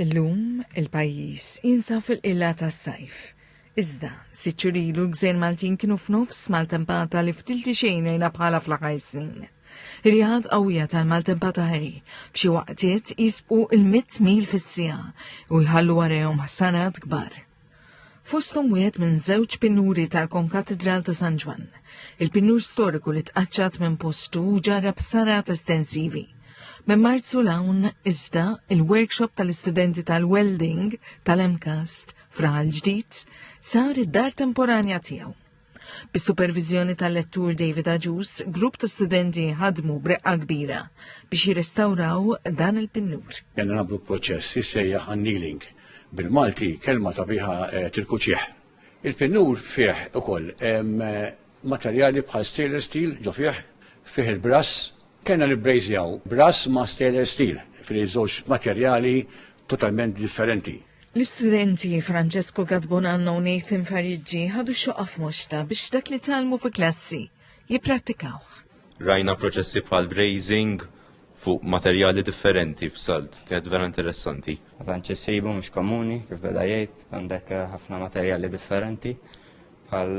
Illum il-pajjiż jinsab fil-qilla tas-sajf. Iżda, sitt xhur ilu l-Gżejjer Maltin kienu f'nofs maltempata li ftilti xejn rejna bħala fl-aħħar snin. Ir-riħad qawwija tal-maltempata ħeri f'xi waqtiet jisbqu il-100 mil fis-siegħa u jħallu warahom ħsarat kbar. Fosthom wieħed minn żewġ pinnuri tal-Konkatedral ta' San Ġwan, il-pinnur storiku li tqaċċat minn postu u ġarrab ħsarat estensivi. Minn Marzu l-hawn iżda il-workshop tal-istudenti tal-welding tal-MCAST f'Raħal ġdid sar id-dar temporanja tiegħu. Bis-supervizjoni tal-lettur David Aġus, grupp ta' studenti ħadmu b'reqqa kbira biex jirrestawraw dan il-pinnur. Jenna nagħmlu proċess jissejjaħ annealing. Bil-Malti kelma sabiħa tilkuċieħ. Il-pinnur fih ukoll materjali bħal stainless steel ġo fih il-brass. Kena li brejzjaw brass ma' stainless steel fil-żewġ materjali totalment differenti. L-istudenti Francesco Gadbonanno u Nathan Fariggi ħadu xoqqa f'moxta biex dak li talmu fi klassi jippratikaw. Rajna proċessi bħal brazing fuq materjali differenti f'salt, kienet vera interessanti. Għatanċi sibu mux komuni, kif beda jgħid, għandek ħafna materjali differenti bħal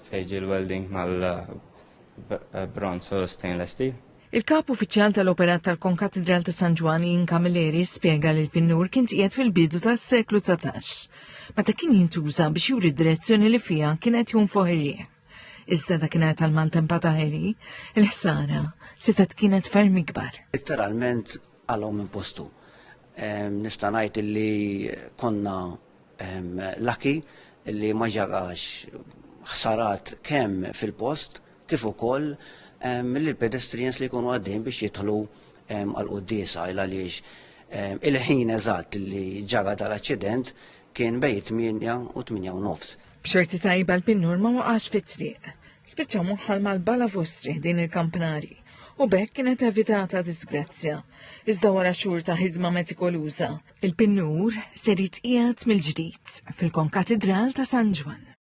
fejġi l-welding mal-bronz u stainless steel. Il-kap uffiċjal tal-operat tal-Konkatedral ta' San Ġwan Camilleri spjega li l-pinnur kien qiegħed fil-bidu tas-seklu 19, meta kien jintuża biex juri d-direzzjoni li fiha kienet junfoq ir-rieh. Iżda dakinhar tal-maltempata ħeri, il-ħsara setet kienet ferm ikbar. Literalment għalhom minn postu. Nista' ngħid illi konna lucky illi ma ġagax ħsarat kemm fil-post kif ukoll mill-pedestrians li jkunu għaddejn biex jidħlu għal-qoddisa għaliex il-ħin eżatt li ġaga tal-aċċident kien bejn 8 u 8 u nofs. B'xorti tajba l-pinnur ma waqax fit-triq, spiċċa moħħal mal-bala fostri din il-kampanari u bekk kienet evitata disgrazzja. Iżda wara xhur ta' ħidma metikoluża, il-pinnur ser jitqiegħed mill-ġdid fil-Konkatedral ta' San Ġwan.